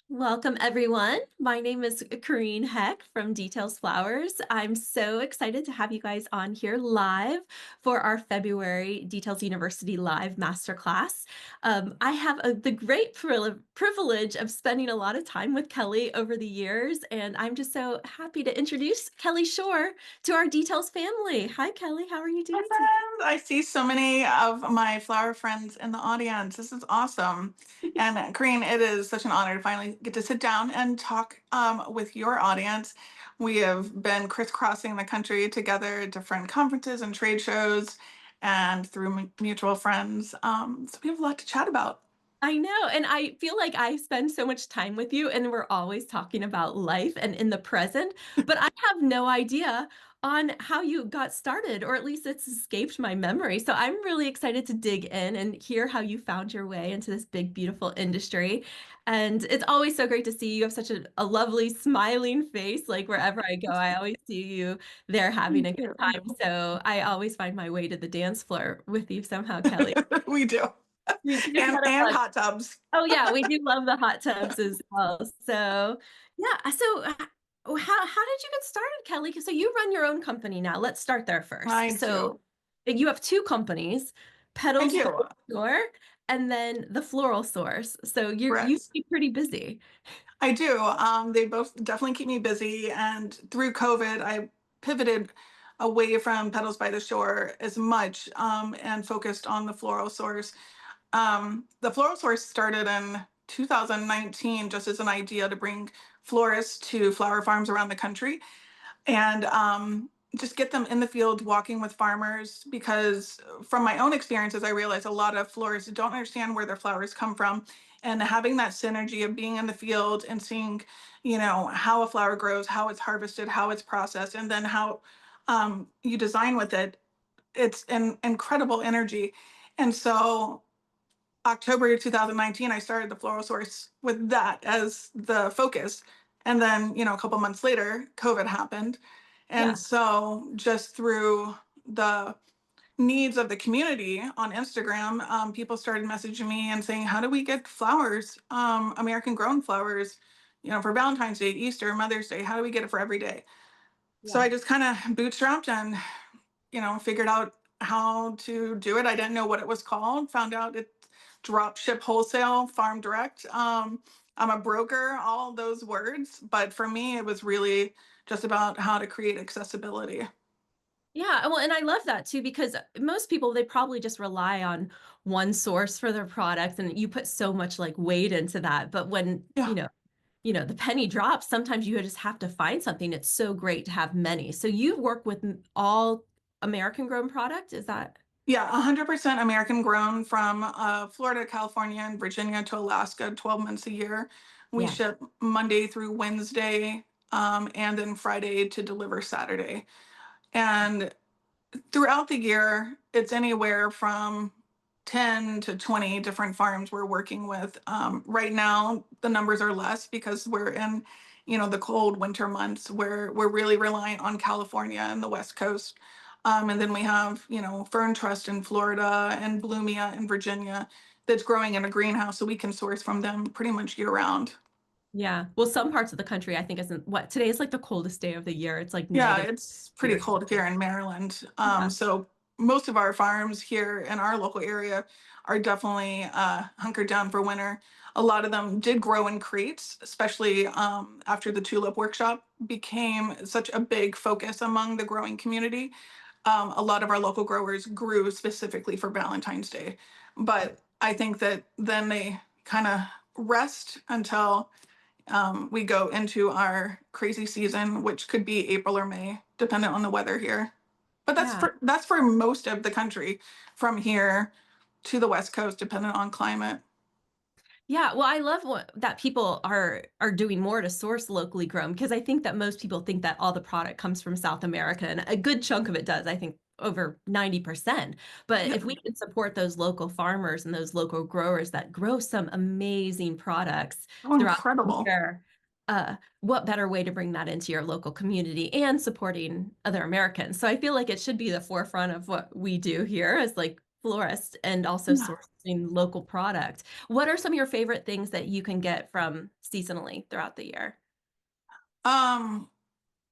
Welcome, everyone. My name is Corrine Heck from Details Flowers. I'm so excited to have you guys on here live for our February Details University Live Masterclass. I have the great privilege of spending a lot of time with Kelly over the years, and I'm just so happy to introduce Kelly Shore to our Details family. Hi, Kelly. How are you Hi, doing today? friends. I see so many of my flower friends in the audience. This is awesome. And Karine, it is such an honor to finally get to sit down and talk with your audience. We have been crisscrossing the country together at different conferences and trade shows and through mutual friends. So we have a lot to chat about. I know. And I feel like I spend so much time with you, and we're always talking about life and in the present, but I have no idea on how you got started, or at least it's escaped my memory. So I'm really excited to dig in and hear how you found your way into this big, beautiful industry. And it's always so great to see you. You have such a lovely, smiling face. Like wherever I go, I always see you there having Thank a good you. time. So I always find my way to the dance floor with you somehow, Kelly. We do. We do And kind of and fun. hot tubs. Oh yeah, we do love the hot tubs as well. So yeah, so how did you get started, Kelly? So you run your own company now. Let's start there first. I So do. you have two companies, I Petals do. Store and then the Floral Source. So you Correct. keep pretty busy. I do. They both definitely keep me busy. And through COVID, I pivoted away from Petals by the Shore as much and focused on the floral source. The floral source started in 2019 just as an idea to bring florists to flower farms around the country and just get them in the field walking with farmers because from my own experiences I realized a lot of florists don't understand where their flowers come from, and having that synergy of being in the field and seeing how a flower grows, how it's harvested, how it's processed, and then how you design with it, it's an incredible energy. And so October 2019, I started the Floral Source with that as the focus. And then, a couple months later, COVID happened. And Yeah. so, just through the needs of the community on Instagram, people started messaging me and saying, how do we get flowers, American grown flowers, for Valentine's Day, Easter, Mother's Day? How do we get it for every day? So Yeah. I just kind of bootstrapped and figured out how to do it. I didn't know what it was called. Found out it drop ship wholesale, farm direct. I'm a broker, all those words. But for me, it was really just about how to create accessibility. Yeah, well, and I love that too because most people they probably just rely on one source for their products and you put so much like weight into that. But when, Yeah. the penny drops, sometimes you just have to find something. It's so great to have many. So you work with all American grown product, is that? Yeah, 100% American grown from Florida, California, and Virginia to Alaska, 12 months a year. We Yeah. ship Monday through Wednesday, and then Friday to deliver Saturday. And throughout the year, it's anywhere from 10 to 20 different farms we're working with. Right now, the numbers are less because we're in, the cold winter months where we're really reliant on California and the West Coast. And then we have, Fern Trust in Florida and Bloomia in Virginia that's growing in a greenhouse, so we can source from them pretty much year round. Yeah. Well, some parts of the country, I think isn't what today is like the coldest day of the year. It's like Yeah, negative it's two pretty or cold here something. in Maryland. Yeah. So most of our farms here in our local area are definitely hunkered down for winter. A lot of them did grow in crates, especially after the tulip workshop became such a big focus among the growing community. A lot of our local growers grew specifically for Valentine's Day. But I think that then they kind of rest until we go into our crazy season, which could be April or May, depending on the weather here. But Yeah. that's for most of the country, from here to the West Coast, depending on climate. Yeah, well, I love that people are doing more to source locally grown because I think that most people think that all the product comes from South America, and a good chunk of it does. I think over 90%. But Yeah. if we can support those local farmers and those local growers that grow some amazing products Oh, throughout the incredible. year, what better way to bring that into your local community and supporting other Americans? So I feel like it should be the forefront of what we do here as like florist and also Yeah. sourcing local product. What are some of your favorite things that you can get from seasonally throughout the year? Um,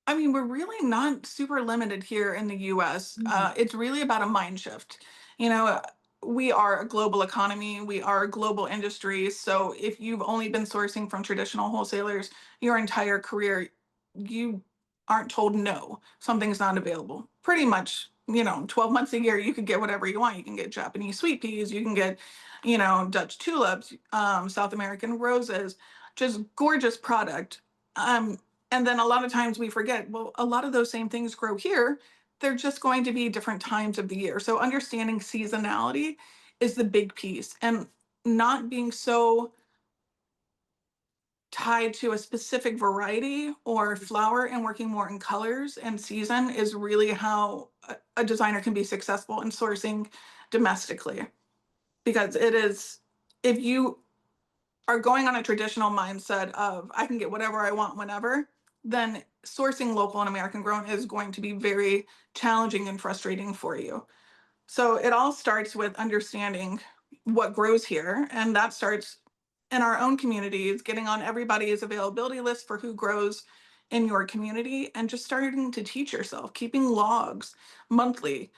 I mean, we're really not super limited here in the US. Mhm. It's really about a mind shift. You know, we are a global economy, we are a global industry. So if you've only been sourcing from traditional wholesalers your entire career, you aren't told no, something's not available. Pretty much, 12 months a year, you could get whatever you want. You can get Japanese sweet peas, you can get, Dutch tulips, South American roses, just gorgeous product. Um, and then a lot of times we forget, well, a lot of those same things grow here. They're just going to be different times of the year. So understanding seasonality is the big piece and not being so tied to a specific variety or flower and working more in colors and season is really how a designer can be successful in sourcing domestically. Because it is, if you are going on a traditional mindset of I can get whatever I want whenever, then sourcing local and American grown is going to be very challenging and frustrating for you. So it all starts with understanding what grows here. And that starts in our own communities, getting on everybody's availability list for who grows in your community and just starting to teach yourself, keeping logs monthly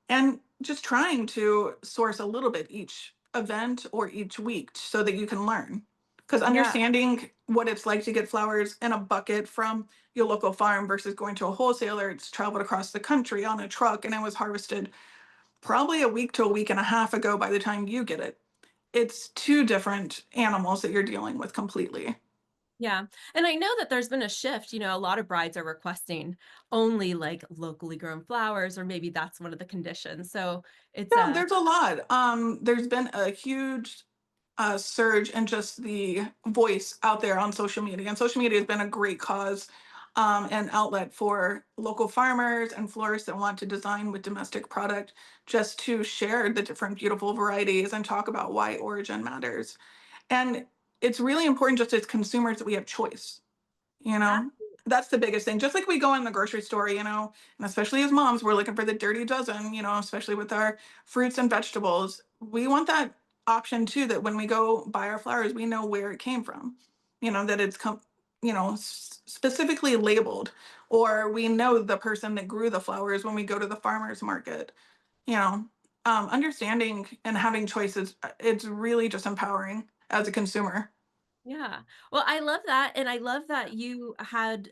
and just trying to source a little bit each event or each week so that you can learn. Because Yeah. understanding what it's like to get flowers in a bucket from your local farm versus going to a wholesaler, it's traveled across the country on a truck and it was harvested probably a week to a week and a half ago by the time you get it. It's two different animals that you're dealing with completely. Yeah, and I know that there's been a shift, a lot of brides are requesting only, like, locally grown flowers, or maybe that's one of the conditions, so it's Yeah, a there's a lot. There's been a huge surge in just the voice out there on social media, and social media has been a great cause and outlet for local farmers and florists that want to design with domestic product, just to share the different beautiful varieties and talk about why origin matters. And it's really important just as consumers that we have choice. You know, that's the biggest thing. Just like we go in the grocery store, and especially as moms, we're looking for the dirty dozen, especially with our fruits and vegetables. We want that option too, that when we go buy our flowers, we know where it came from, that it's specifically labeled, or we know the person that grew the flowers when we go to the farmer's market, you know. Understanding and having choices, it's really just empowering as a consumer. Yeah. Well, I love that, and I love that you had,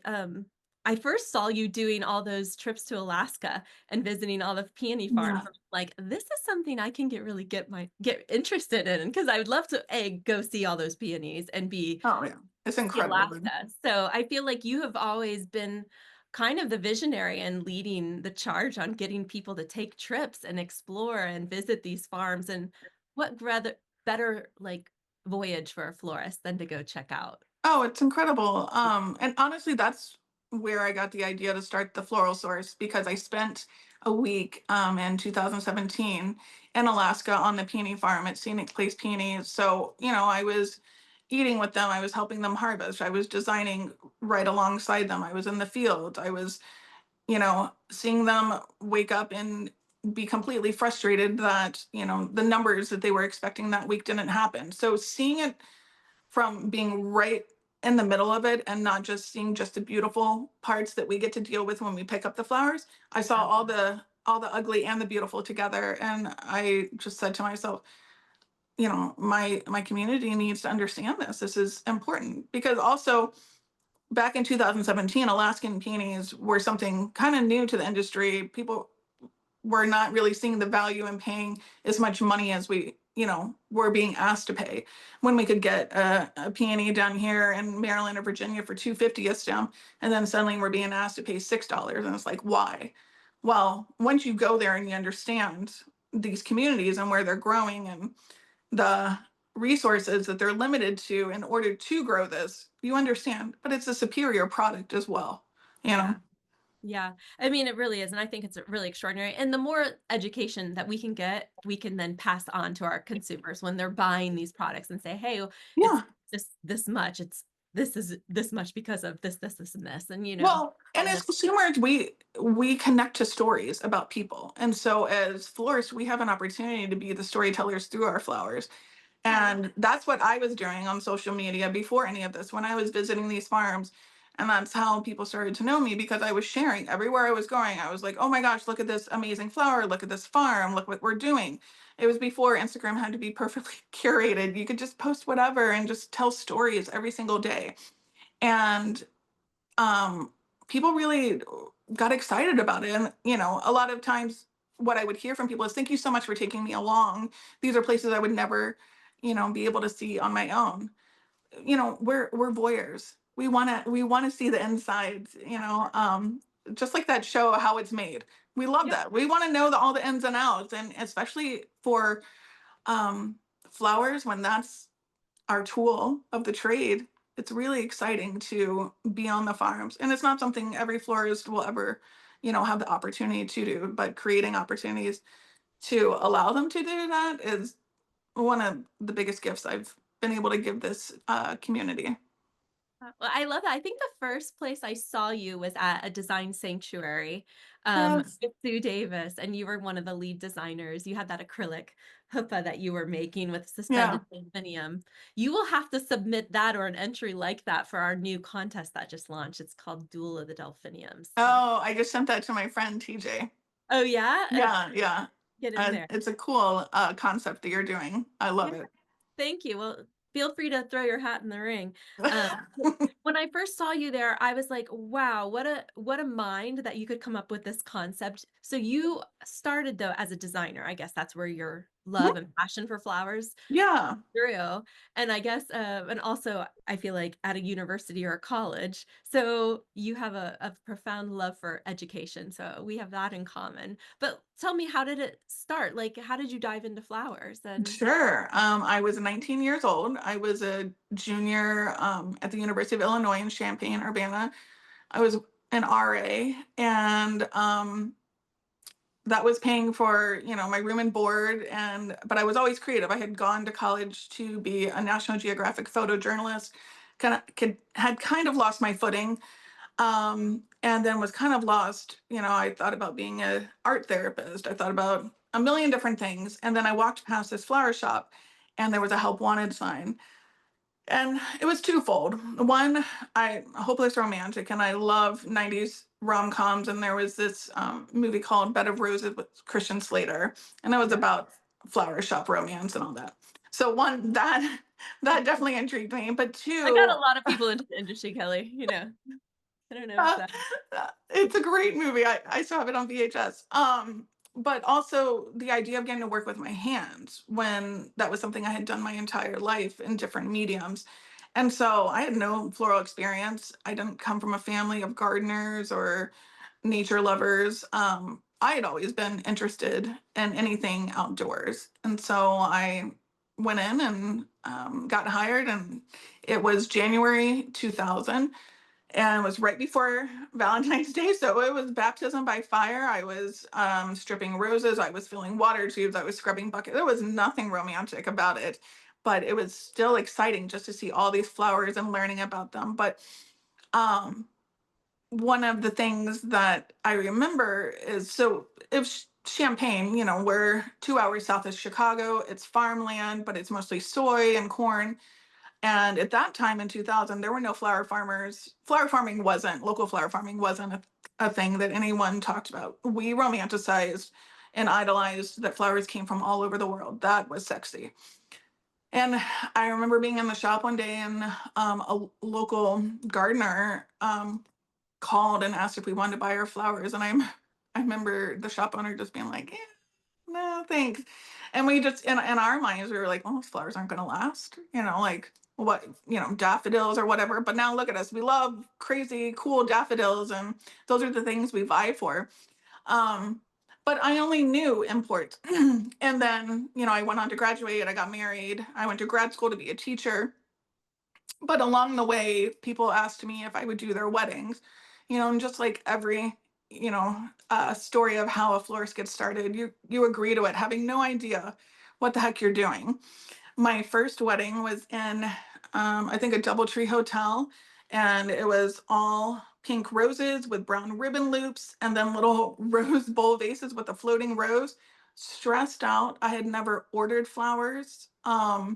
I first saw you doing all those trips to Alaska and visiting all the peony farms. Yeah. I'm like, "This is something I can really get interested in," because I would love to, A, go see all those peonies and B, Oh yeah. It's see incredible. Alaska. So, I feel like you have always been kind of the visionary and leading the charge on getting people to take trips and explore and visit these farms, and what rather better, like, voyage for a florist than to go check out. Oh, it's incredible. And honestly, that's where I got the idea to start the floral source because I spent a week in 2017 in Alaska on the peony farm at Scenic Place Peonies. So, I was eating with them, I was helping them harvest, I was designing right alongside them, I was in the field, I was, seeing them wake up and be completely frustrated that, the numbers that they were expecting that week didn't happen. So seeing it from being right in the middle of it and not just seeing just the beautiful parts that we get to deal with when we pick up the flowers. I saw Yeah. all the ugly and the beautiful together and I just said to myself, my community needs to understand this. This is important because also back in 2017 Alaskan peonies were something kind of new to the industry. People we're not really seeing the value in paying as much money as we, were being asked to pay when we could get a peony down here in Maryland or Virginia for 250 a stem, and then suddenly we're being asked to pay $6, and it's like, why? Well, once you go there and you understand these communities and where they're growing and the resources that they're limited to in order to grow this, you understand, but it's a superior product as well, you know. Yeah. Yeah. I mean, it really is, and I think it's really extraordinary, and the more education that we can get, we can then pass on to our consumers when they're buying these products and say, "Hey, it's Yeah. just this much. It's this is this much because of this, and this, and, Well, and and as then consumers, we connect to stories about people. And so as florists, we have an opportunity to be the storytellers through our flowers. yeah. And that's what I was doing on social media before any of this, when I was visiting these farms. And that's how people started to know me, because I was sharing everywhere I was going. I was like, oh my gosh, look at this amazing flower. Look at this farm. Look what we're doing. It was before Instagram had to be perfectly curated. You could just post whatever and just tell stories every single day. And um, people really got excited about it. And, a lot of times what I would hear from people is, thank you so much for taking me along. These are places I would never, be able to see on my own. We're voyeurs. We want to see the insides, just like that show, How It's Made. We love Yep. that. We want to know all the ins and outs. And especially for um, flowers, when that's our tool of the trade, it's really exciting to be on the farms. And it's not something every florist will ever, have the opportunity to do, but creating opportunities to allow them to do that is one of the biggest gifts I've been able to give this community. Well, I love that. I think the first place I saw you was at a design sanctuary, Yes. with Sue Davis, and you were one of the lead designers. You had that acrylic hoopah that you were making with Yeah. suspended delphinium. You will have to submit that or an entry like that for our new contest that just launched. It's called Duel of the Delphiniums. So, Oh, I just sent that to my friend TJ. oh yeah, Yeah, yeah. get in there. It's a cool concept that you're doing. I Yeah. love it. Thank you. Well, feel free to throw your hat in the ring. But when I first saw you there, I was like, "Wow, what a mind that you could come up with this concept." So you started though as a designer. I guess that's where your love and passion for flowers Yeah. through. And I guess, and also I feel like at a university or a college, so you have a profound love for education. So we have that in common. But tell me, how did it start? Like, how did you dive into flowers? And Sure. I was 19 years old. I was a junior at the University of Illinois in Champaign, Urbana. I was an RA, and that was paying for, my room and board. And but I was always creative. I had gone to college to be a National Geographic photojournalist. Had kind of lost my footing, and then was kind of lost. I thought about being a art therapist. I thought about a million different things, and then I walked past this flower shop, and there was a help wanted sign, and it was twofold. One, I hopeless romantic, and I love '90s rom-coms, and there was this movie called Bed of Roses with Christian Slater, and it was yeah, about flower shop romance and all that. So one, that definitely intrigued me, but I got a two, lot of people into the industry, Kelly. I don't know if that. it's a great movie. I still have it on VHS. But also the idea of getting to work with my hands, when that was something I had done my entire life in different mediums. And so I had no floral experience. I didn't come from a family of gardeners or nature lovers. I had always been interested in anything outdoors. And so I went in and got hired, and it was January 2000, and it was right before Valentine's Day. So it was baptism by fire. I was stripping roses. I was filling water tubes. I was scrubbing buckets. There was nothing romantic about it, but it was still exciting just to see all these flowers and learning about them. But um, one of the things that I remember is, so it was Champaign, we're 2 hours south of Chicago. It's farmland, but it's mostly soy and corn. And at that time in 2000, there were no flower farmers. Local flower farming wasn't a thing that anyone talked about. We romanticized and idolized that flowers came from all over the world. That was sexy. And I remember being in the shop one day, and a local gardener called and asked if we wanted to buy her flowers. And I remember the shop owner just being like, no, thanks. And we just, in our minds, we were like, well, those flowers aren't going to last, like what, daffodils or whatever. But now look at us. We love crazy, cool daffodils, and those are the things we vie for. Um, but I only knew imports. And then, I went on to graduate. I got married. I went to grad school to be a teacher. But along the way, people asked me if I would do their weddings, and just like every, story of how a florist gets started, you agree to it, having no idea what the heck you're doing. My first wedding was in I think a DoubleTree hotel, and it was all pink roses with brown ribbon loops and then little rose bowl vases with a floating rose. Stressed out. I had never ordered flowers. I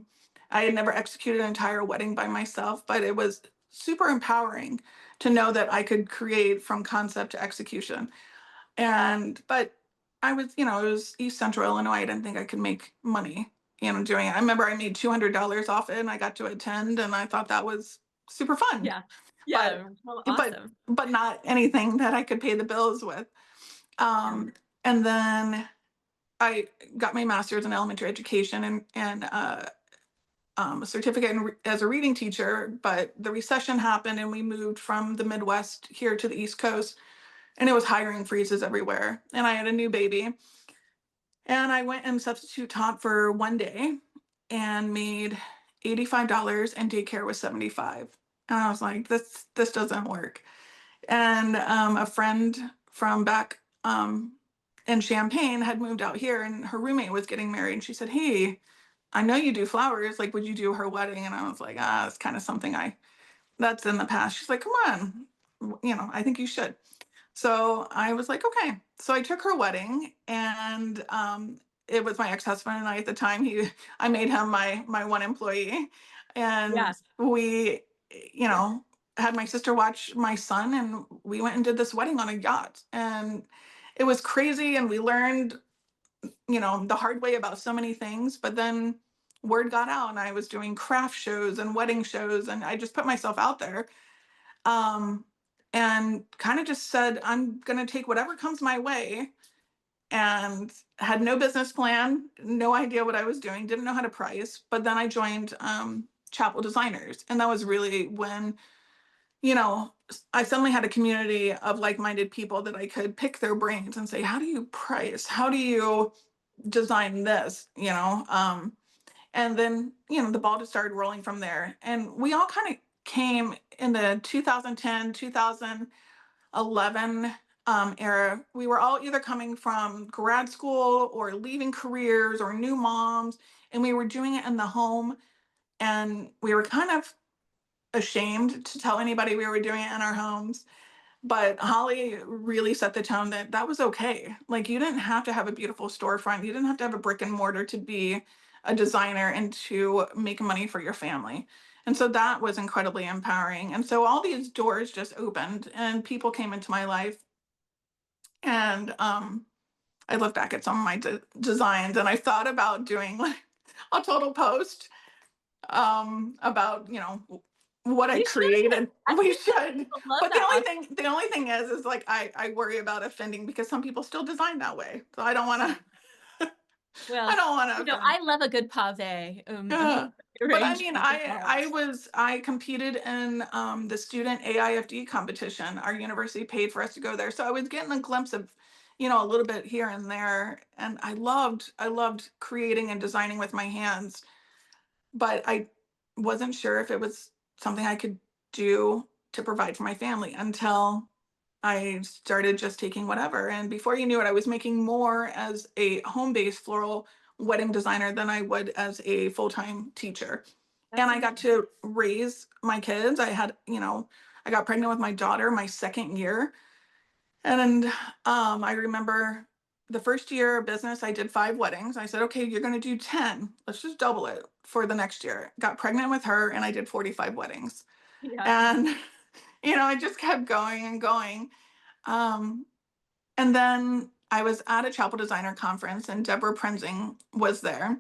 had never executed an entire wedding by myself, but it was super empowering to know that I could create from concept to execution. And but I was, it was East Central Illinois. I didn't think I could make money, doing it. I remember I made $200 off it and I got to attend and I thought that was super fun. Yeah. But Yeah, well, but awesome. but not anything that I could pay the bills with. Yeah. And then I got my master's in elementary education and a certificate as a reading teacher. But the recession happened and we moved from the Midwest here to the East Coast, and it was hiring freezes everywhere. And I had a new baby, and I went and substitute taught for one day and made $85 and daycare was 75. And I was like, this doesn't work. And a friend from back in Champaign had moved out here and her roommate was getting married. And she said, "Hey, I know you do flowers. Like, would you do her wedding?" And I was like, it's kind of something that's in the past. She's like, "Come on, I think you should." So I was like, okay. So I took her wedding, and it was my ex-husband and I at the time. I made him my one employee, and Yeah. we, you know, had my sister watch my son, and we went and did this wedding on a yacht, and it was crazy, and we learned, the hard way about so many things. But then word got out, and I was doing craft shows and wedding shows, and I just put myself out there, um, and kind of just said, I'm going to take whatever comes my way, and had no business plan, no idea what I was doing, didn't know how to price. But then I joined Chapel Designers. And that was really when, I suddenly had a community of like minded people that I could pick their brains and say, how do you price? How do you design this? And then, the ball just started rolling from there. And we all kind of came in the 2010, 2011 era. We were all either coming from grad school or leaving careers or new moms, and we were doing it in the home. And we were kind of ashamed to tell anybody we were doing it in our homes. But Holly really set the tone that that was okay. Like, you didn't have to have a beautiful storefront. You didn't have to have a brick and mortar to be a designer and to make money for your family. And so that was incredibly empowering. And so all these doors just opened and people came into my life. And I look back at some of my designs and I thought about doing like a total post about, what I You should. created. I We think that should. people love But the only that. thing the only thing is like I worry about offending because some people still design that way. So I don't want to I Well, don't want to offend. I love a good pave, Yeah. But I arranged mean, with the flowers. I competed in the student AIFD competition. Our university paid for us to go there. So I was getting a glimpse of, a little bit here and there. And I loved creating and designing with my hands, but I wasn't sure if it was something I could do to provide for my family until I started just taking whatever. And before you knew it, I was making more as a home based floral wedding designer than I would as a full time teacher. And That's I got amazing. to raise my kids. I got pregnant with my daughter my second year. And I remember the first year of business, I did 5 weddings. I said, okay, you're going to do 10. Let's just double it for the next year. Got pregnant with her and I did 45 weddings. Yeah. And, I just kept going and going. Um, and then I was at a chapel designer conference and Deborah Prenzing was there.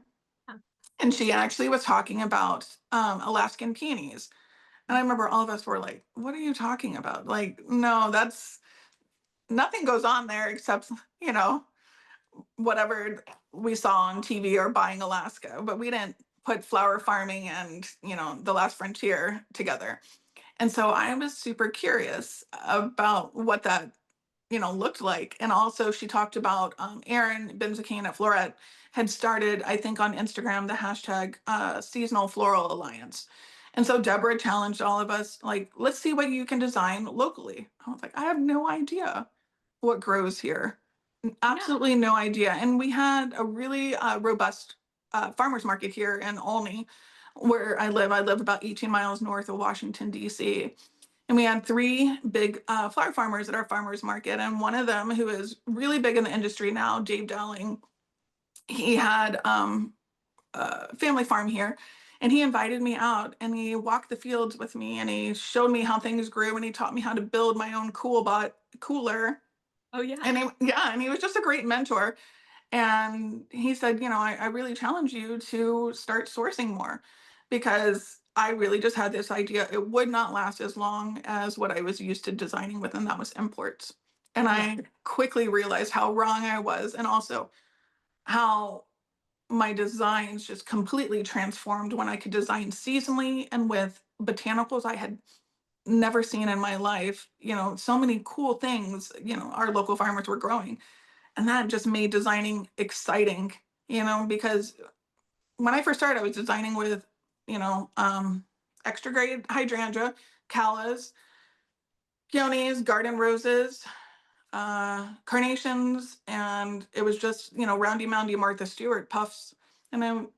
Yeah. And she actually was talking about Alaskan peonies. And I remember all of us were like, what are you talking about? Like, no, that's nothing goes on there except, you know, whatever we saw on TV or buying Alaska, but we didn't put flower farming and, the last frontier together. And so I was super curious about what that, looked like. And also she talked about Erin Benzacane at Floret had started, I think, on Instagram, the hashtag Seasonal Floral Alliance. And so Deborah challenged all of us, like, let's see what you can design locally. I was like, I have no idea what grows here. Yeah. Absolutely no idea. And we had a really robust farmers market here in Olney where I live about 18 miles north of Washington, D.C. And we had three big flower farmers at our farmers market. And one of them, who is really big in the industry now, Dave Dowling, he had a family farm here. And he invited me out and he walked the fields with me and he showed me how things grew and he taught me how to build my own cooler. Oh, yeah. And yeah, and he was just a great mentor. And he said, I really challenge you to start sourcing more because I really just had this idea. It would not last as long as what I was used to designing with, and that was imports. And Yeah. I quickly realized how wrong I was, and also how my designs just completely transformed when I could design seasonally and with botanicals I had never seen in my life. So many cool things, our local farmers were growing. And that just made designing exciting, because when I first started, I was designing with, you know, um, extra grade hydrangea, callas, peonies, garden roses, carnations, and it was just, roundy moundy Martha Stewart puffs. And then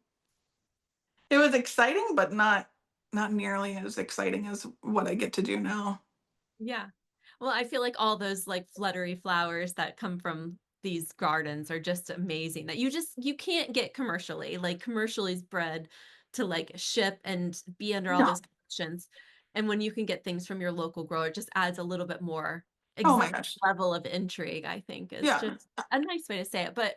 it was exciting, but not nearly as exciting as what I get to do now. Yeah. Well, I feel like all those like fluttery flowers that come from these gardens are just amazing that you can't get commercially. Like commercially is bred to like ship and be under all No. those conditions. And when you can get things from your local grower, it just adds a little bit more Oh my exact gosh. level of intrigue, I think is Yeah. just a nice way to say it. But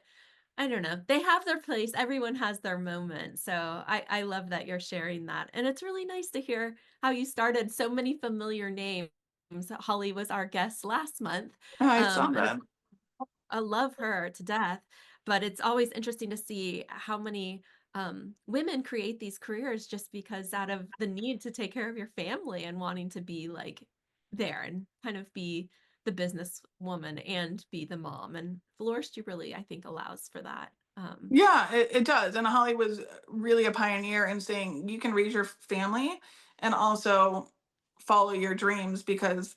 I don't know. They have their place. Everyone has their moment. So I love that you're sharing that. And it's really nice to hear how you started so many familiar names. Holly was our guest last month. I saw And of that. I love her to death, but it's always interesting to see how many women create these careers just because out of the need to take care of your family and wanting to be like there and kind of be the business woman and be the mom. And floristry really, I think, allows for that. Yeah, it does. And Holly was really a pioneer in saying you can raise your family and also follow your dreams because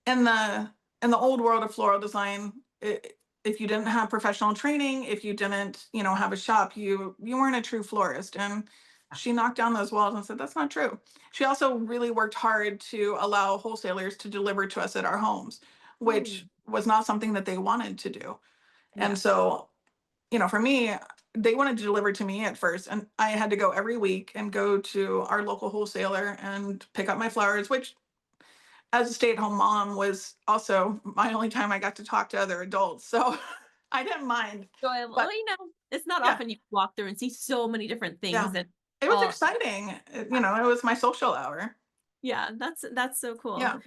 in the old world of floral design, if you didn't have professional training, if you didn't, have a shop, you weren't a true florist. And she knocked down those walls and said that's not true. She also really worked hard to allow wholesalers to deliver to us at our homes, which Mm, was not something that they wanted to do. And yeah. so, for me, they wanted to deliver to me at first, and I had to go every week and go to our local wholesaler and pick up my flowers, which as a stay-at-home mom was also my only time I got to talk to other adults. So I didn't mind. Enjoyable. But Well, it's not yeah, often you walk through and see so many different things yeah. and It was all. exciting. It was my social hour. Yeah, that's so cool. Yeah.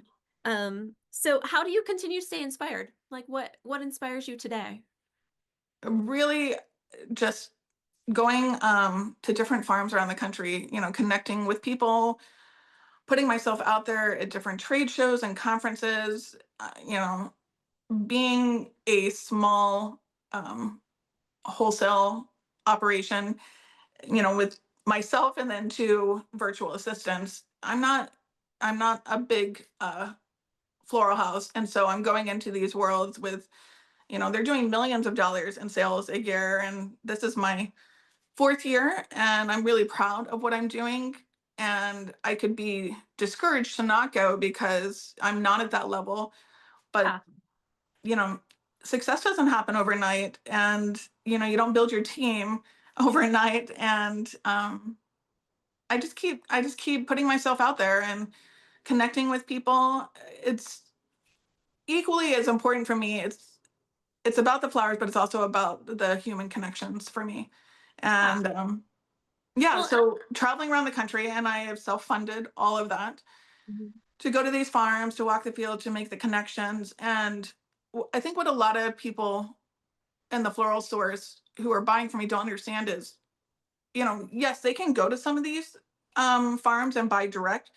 So how do you continue to stay inspired? Like what inspires you today? Really just going to different farms around the country, connecting with people, putting myself out there at different trade shows and conferences, being a small wholesale operation, with myself and then two virtual assistants. I'm not a big floral house, and so I'm going into these worlds with, they're doing millions of dollars in sales a year, and this is my fourth year, and I'm really proud of what I'm doing. And I could be discouraged to not go because I'm not at that level, but Yeah, you know, success doesn't happen overnight, and you don't build your team overnight. And I just keep putting myself out there and connecting with people. It's equally as important for me. It's about the flowers, but it's also about the human connections for me. yeah. And yeah, Well, so traveling around the country, and I have self-funded all of that mhm, to go to these farms, to walk the field, to make the connections. And I think what a lot of people in the floral stores who are buying from me don't understand is, yes, they can go to some of these farms and buy direct,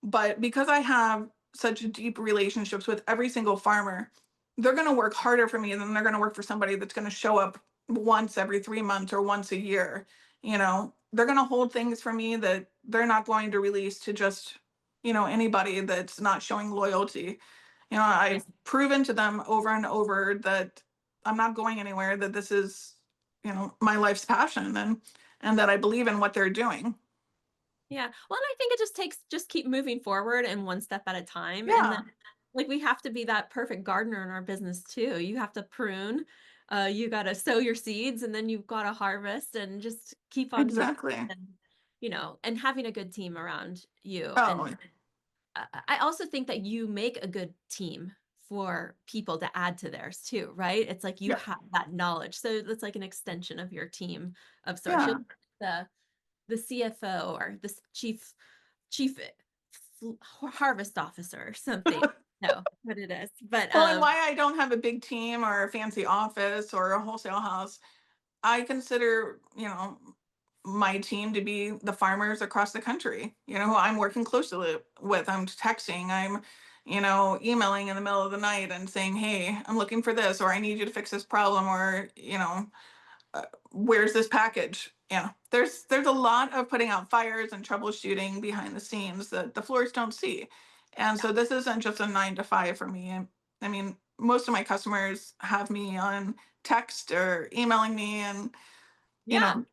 but because I have such deep relationships with every single farmer, they're going to work harder for me than they're going to work for somebody that's going to show up once every 3 months or once a year. They're going to hold things for me that they're not going to release to just, anybody that's not showing loyalty. yes. I've proven to them over and over that I'm not going anywhere, that this is, my life's passion. And and that I believe in what they're doing. Yeah. Well, and I think it just takes just keep moving forward and one step at a time. And then Yeah, like we have to be that perfect gardener in our business too. You have to prune, you gotta sow your seeds and then you've got to harvest and just keep on keeping exactly. and and having a good team around you. And Oh, I also think that you make a good team for people to add to theirs too, right? It's like you yeah, have that knowledge. So it's like an extension of your team of sorts. You're yeah. the the CFO or the chief harvest officer or something. No, what it is. But Well, and why I don't have a big team or a fancy office or a wholesale house, I consider, my team to be the farmers across the country, who I'm working closely with. I'm texting, I'm, emailing in the middle of the night and saying, hey, I'm looking for this, or I need you to fix this problem, or, where's this package? Yeah, there's a lot of putting out fires and troubleshooting behind the scenes that the florists don't see. And yeah, so this isn't just a 9 to 5 for me. I mean, most of my customers have me on text or emailing me, and you yeah, know,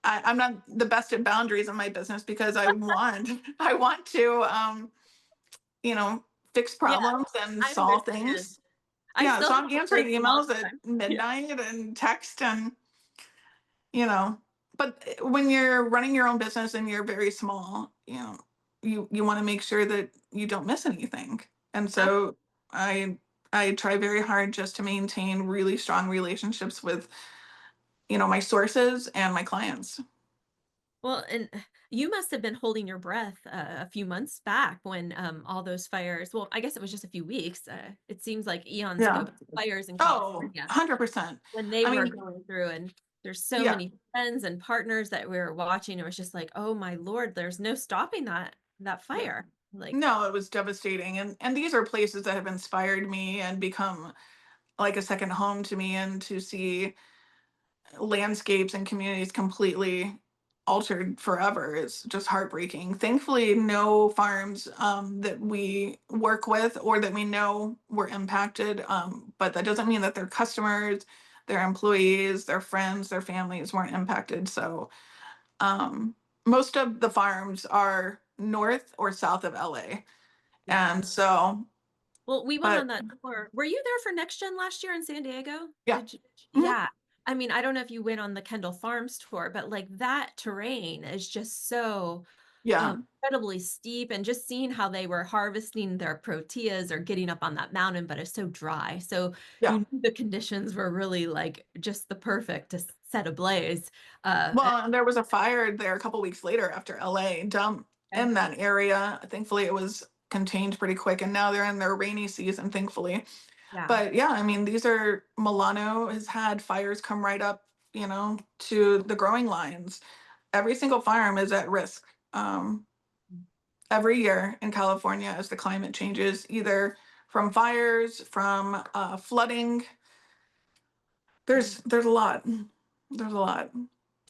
I'm not the best at boundaries in my business because I want I want to you know fix yeah. problems and I solve understand. things. I Yeah, still so have I'm one of those answering from all emails at the time. Yeah, midnight and text, and you know but when you're running your own business and you're very small, you want to make sure that you don't miss anything. And ab so i I try very hard just to maintain really strong relationships with my sources and my clients. well, and you must have been holding your breath, a few months back when, all those fires well, I guess it was just a few weeks, it seems like eons ago, Yeah. but the fires in Oh, California, 100%. when they I were mean, going through and there's so yeah, many friends and partners that we were watching, it was just like, "Oh my lord, there's no stopping that yeah. fire." Like, No, it was devastating, and these are places that have inspired me and become like a second home to me, and to see landscapes and communities completely altered forever is just heartbreaking. Thankfully, no farms that we work with or that we know were impacted, but that doesn't mean that their customers, their employees, their friends, their families weren't impacted. So um, most of the farms are north or south of LA. yeah. And so, Well, we went on but that tour. Were you there for Next Gen last year in San Diego? yeah. Did you Mhm. Yeah. I mean, I don't know if you went on the Kendall Farms tour, but, like, that terrain is just so, Yeah. incredibly steep, and just seeing how they were harvesting their proteas or getting up on that mountain, but it's so dry. So, Yeah. you knew the conditions were really, like, just the perfect to s set ablaze. Well, and there was a fire there a couple weeks later after LA dumped Okay. in that area. Thankfully, it was contained pretty quick, and now they're in their rainy season, thankfully. Yeah. But yeah, I mean, these are Milano has had fires come right up, to the growing lines. Every single farm is at risk. Every year in California as the climate changes, either from fires, from flooding. Mhm. There's a lot. There's a lot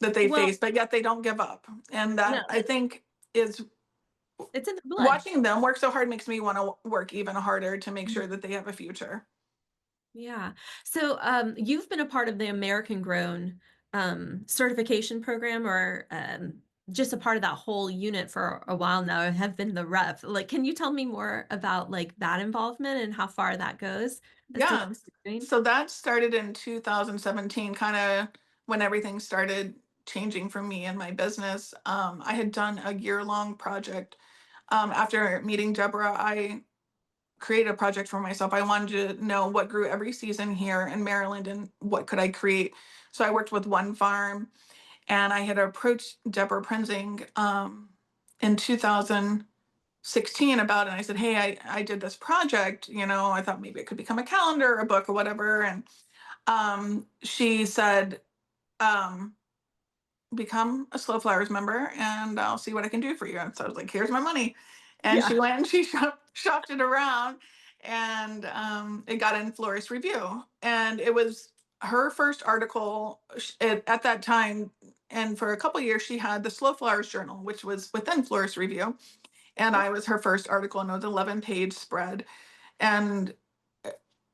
that they Well, face, but yet they don't give up. And no, that, I think, is it's in the blood. watching them work so hard makes me want to work even harder to make Mhm. sure that they have a future. Yeah. So, you've been a part of the American Grown, certification program or, just a part of that whole unit for a while now, and have been the rep. Like, can you tell me more about, like, that involvement and how far that goes as to what Yeah. you're doing? So that started in 2017, kind of when everything started changing for me and my business. I had done a year-long project. After meeting Deborah, I created a project for myself. I wanted to know what grew every season here in Maryland and what could I create. So I worked with one farm, and I had approached Deborah Prenzing in 2016 about it. And I said, hey, I did this project, I thought maybe it could become a calendar, a book, or whatever. And she said, um, become a Slow Flowers member and I'll see what I can do for you. And so I was like, here's my money. And Yeah. she went and she shopped it around, and it got in Florist Review. And it was her first article at that time. And for a couple of years, she had the Slow Flowers Journal, which was within Florist Review. And I was her first article, and it was an 11-page spread. And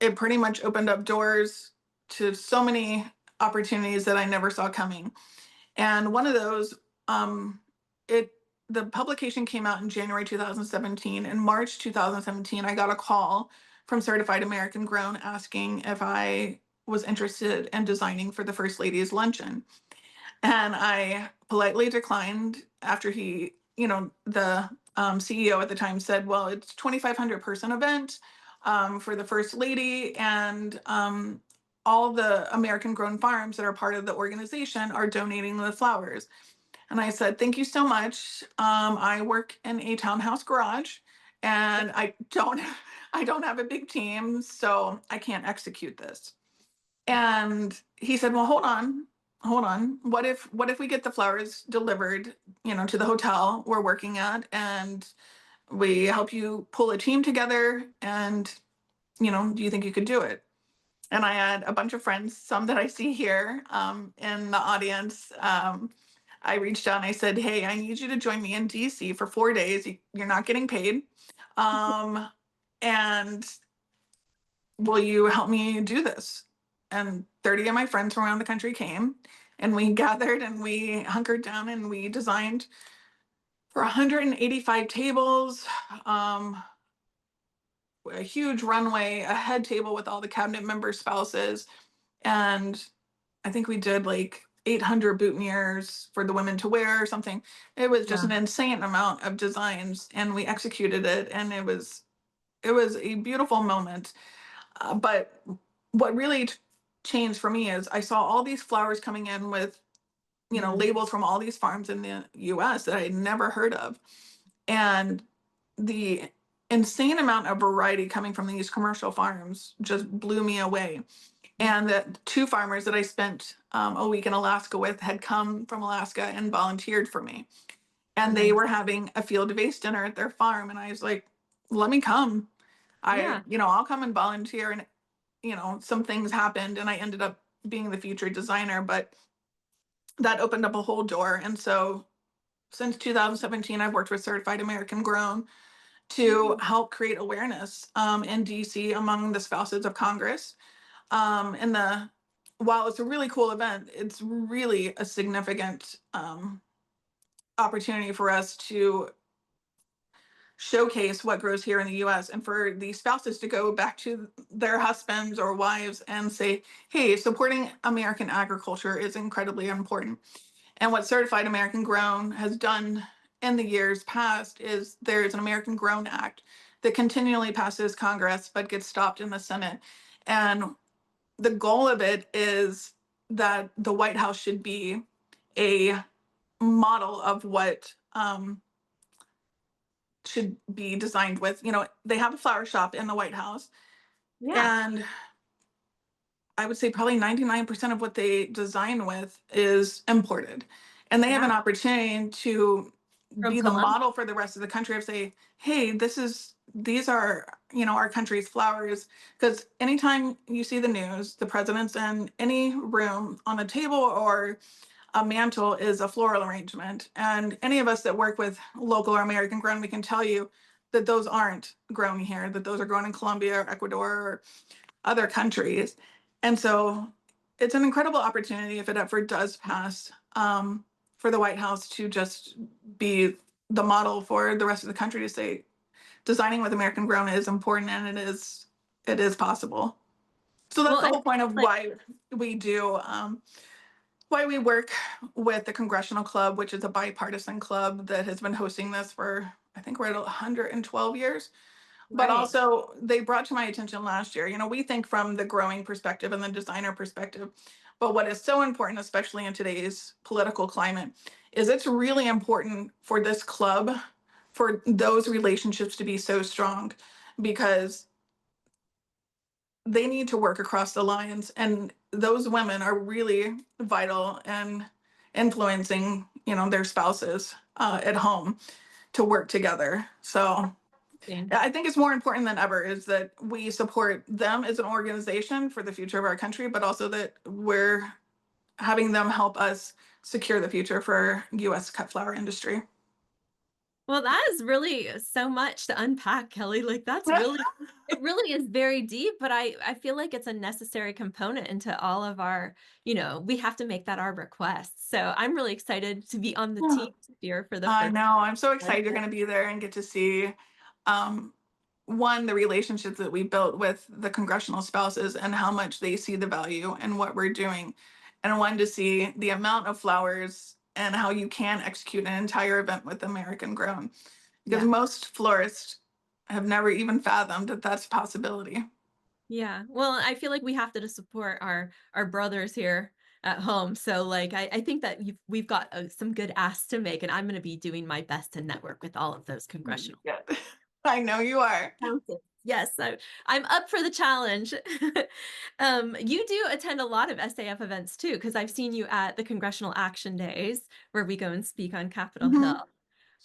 it pretty much opened up doors to so many opportunities that I never saw coming. And one of those, um, it the publication came out in January 2017. In March 2017, I got a call from Certified American Grown asking if I was interested in designing for the First Lady's luncheon. And I politely declined after the CEO at the time said, well, it's 2,500 person event for the First Lady, and all the American grown farms that are part of the organization are donating the flowers. And I said, thank you so much. I work in a townhouse garage and I don't have a big team, so I can't execute this. And he said, well, hold on. What if we get the flowers delivered, to the hotel we're working at, and we help you pull a team together, and, do you think you could do it? And I had a bunch of friends, some that I see here in the audience. I reached out and I said, hey, I need you to join me in DC for 4 days. You're not getting paid. Um, and will you help me do this? And 30 of my friends from around the country came, and we gathered and we hunkered down and we designed for 185 tables, um, a huge runway, a head table with all the cabinet members' spouses. And I think we did like 800 boutonnieres for the women to wear or something. It was just Yeah. an insane amount of designs, and we executed it, and it was a beautiful moment. But what really changed for me is I saw all these flowers coming in with, Mhm. labels from all these farms in the US that I had never heard of. And the insane amount of variety coming from these commercial farms just blew me away. And the two farmers that I spent a week in Alaska with had come from Alaska and volunteered for me. And they Nice. were having a field based dinner at their farm. And I was like, let me come. Yeah. I'll come and volunteer. And some things happened and I ended up being the featured designer, but that opened up a whole door. And so since 2017, I've worked with Certified American Grown to Mhm. help create awareness in DC among the spouses of Congress. And while it's a really cool event, it's really a significant opportunity for us to showcase what grows here in the US and for the spouses to go back to their husbands or wives and say, hey, supporting American agriculture is incredibly important. And what Certified American Grown has done in the years past is there's an American Grown Act that continually passes Congress but gets stopped in the Senate. And the goal of it is that the White House should be a model of what should be designed with. They have a flower shop in the White House, Yeah. and I would say probably 99% of what they design with is imported. And they have Yeah. an opportunity to From be the Colombia. model for the rest of the country of say, hey, these are, our country's flowers. Because anytime you see the news, the president's in any room on a table or a mantle is a floral arrangement. And any of us that work with local or American grown, we can tell you that those aren't grown here, that those are grown in Colombia or Ecuador or other countries. And so it's an incredible opportunity if it ever does pass for the White House to just be the model for the rest of the country to say designing with American grown is important and it is possible. So Well, that's the I whole point feel of like why we work with the Congressional Club, which is a bipartisan club that has been hosting this for, I think we're at 112 years. But right. also, they brought to my attention last year, we think from the growing perspective and the designer perspective. But what is so important, especially in today's political climate, is it's really important for this club, for those relationships to be so strong, because they need to work across the lines. And those women are really vital in influencing, their spouses at home to work together. So Interesting. I think it's more important than ever is that we support them as an organization for the future of our country, but also that we're having them help us secure the future for US cut flower industry. Well, that is really so much to unpack, Kelly. Like that's really it really is very deep, but I feel like it's a necessary component into all of our, we have to make that our request. So I'm really excited to be on the team here for the I first know. I'm so excited you're luncheon. going to be there and get to see, um, one, the relationships that we built with the congressional spouses and how much they see the value in what we're doing. And one, to see the amount of flowers and how you can execute an entire event with American grown. Because Yeah. most florists have never even fathomed that that's a possibility. Yeah. Well, I feel like we have to just support our brothers here at home. So like I think that we've got some good asks to make, and I'm going to be doing my best to network with all of those congressional. Yeah. I know you are. Mountains. Yes, I'm up for the challenge. You do attend a lot of SAF events too, because I've seen you at the Congressional Action Days where we go and speak on Capitol Hill.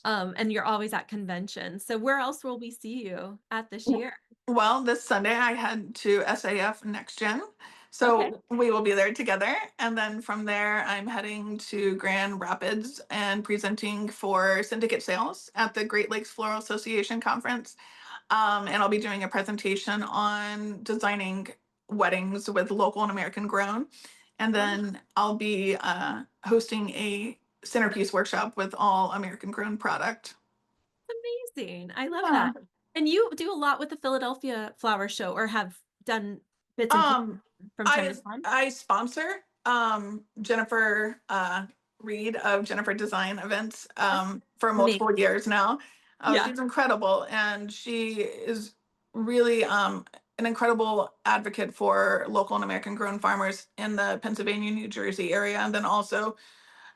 Mhm. And you're always at conventions. So where else will we see you at this year? Well, this Sunday I head to SAF Next Gen. Okay. So we will be there together. And then from there, I'm heading to Grand Rapids and presenting for syndicate sales at the Great Lakes Floral Association Conference. And I'll be doing a presentation on designing weddings with local and American grown. And Wow, then I'll be hosting a centerpiece workshop with all American grown product. amazing. I love Yeah. that. And you do a lot with the Philadelphia Flower Show or have done bits and pieces Um, from time to I time? I sponsor Jennifer Reed of Jennifer Design Events for Me. multiple years now. Yeah. She's incredible, and she is really an incredible advocate for local and American grown farmers in the Pennsylvania, New Jersey area, and then also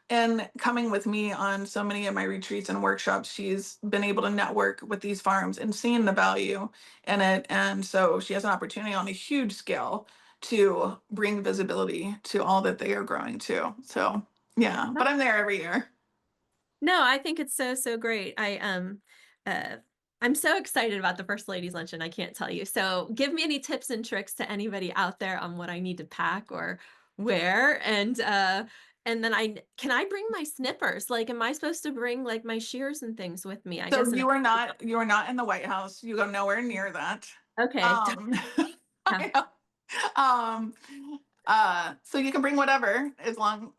and coming with me on so many of my retreats and workshops, she's been able to network with these farms and seeing the value in it. And so she has an opportunity on a huge scale to bring visibility to all that they are growing too. So yeah, but I'm there every year. No, I think it's so, so great. Uh I'm so excited about the First Ladies Luncheon, I can't tell you. So give me any tips and tricks to anybody out there on what I need to pack or wear. And then can I bring my snippers? Like, am I supposed to bring like my shears and things with me? I So guess you are not in the White House. You go nowhere near that. okay. Um, Yeah. I know. Um, so you can bring whatever as long,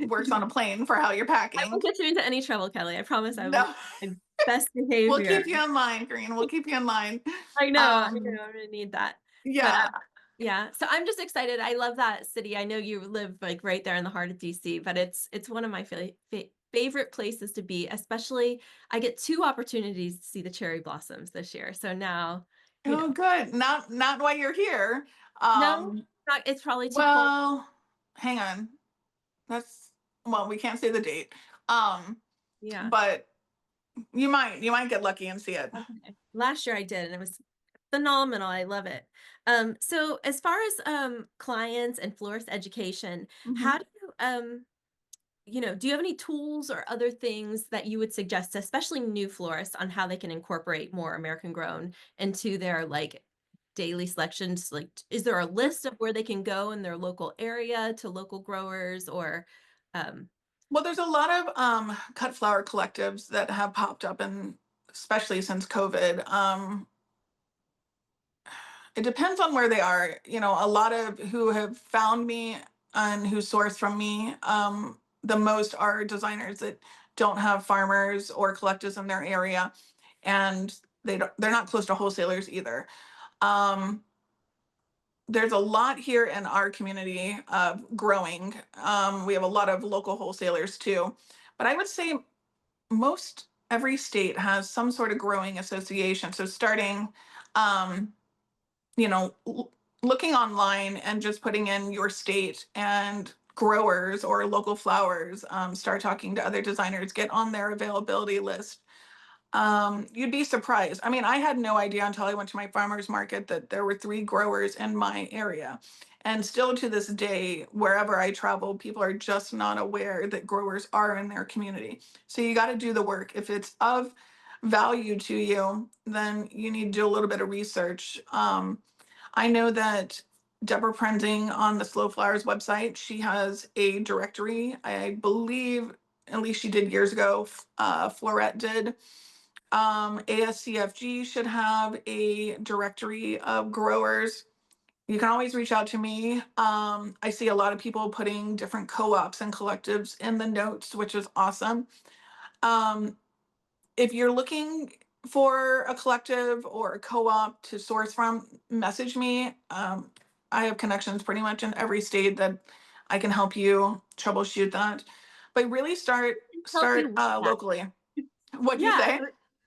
works on a plane for how you're I packing. won't get you into any trouble, Kelly. I promise I will No. my best We'll behavior. keep you in line, Green. We'll keep you in line. I Um, know, I'm gonna need that. But, yeah. yeah, so I'm just excited. I love that city. I know you live, like, right there in the heart of DC, but it's one of my favorite places to be, especially I get 2 opportunities to see the cherry blossoms this year, so now, you Oh, know good. Not why you're here. No, Um, not it's probably too cold. well, hang on. That's well, we can't say the date. Um, Yeah, but you might get lucky and see it. okay. Last year I did, and it was phenomenal. I love it. So as far as, clients and florist education, how Mhm. do do you have any tools or other things that you would suggest, to especially new florists, on how they can incorporate more American grown into their like daily selections? Like, is there a list of where they can go in their local area to local growers or, um, Well, there's a lot of cut flower collectives that have popped up, and especially since COVID. It depends on where they are. A lot of who have found me and who source from me, the most are designers that don't have farmers or collectives in their area, and they're not close to wholesalers either. Um, there's a lot here in our community of growing. We have a lot of local wholesalers too, but I would say most every state has some sort of growing association. So starting, um, looking online and just putting in your state and growers or local flowers, start talking to other designers, get on their availability list. You'd be surprised. I mean, I had no idea until I went to my farmer's market that there were 3 growers in my area. And still to this day, wherever I travel, people are just not aware that growers are in their community. So you got to do the work. If it's of value to you, then you need to do a little bit of research. I know that Deborah Prenzing on the Slow Flowers website, she has a directory. I believe at least she did years ago. Floret did. ASCFG should have a directory of growers. You can always reach out to me. I see a lot of people putting different co-ops and collectives in the notes, which is awesome. Um, if you're looking for a collective or a co-op to source from, message me. I have connections pretty much in every state that I can help you troubleshoot that. But really Help you start with that. locally. What'd you Yeah, say?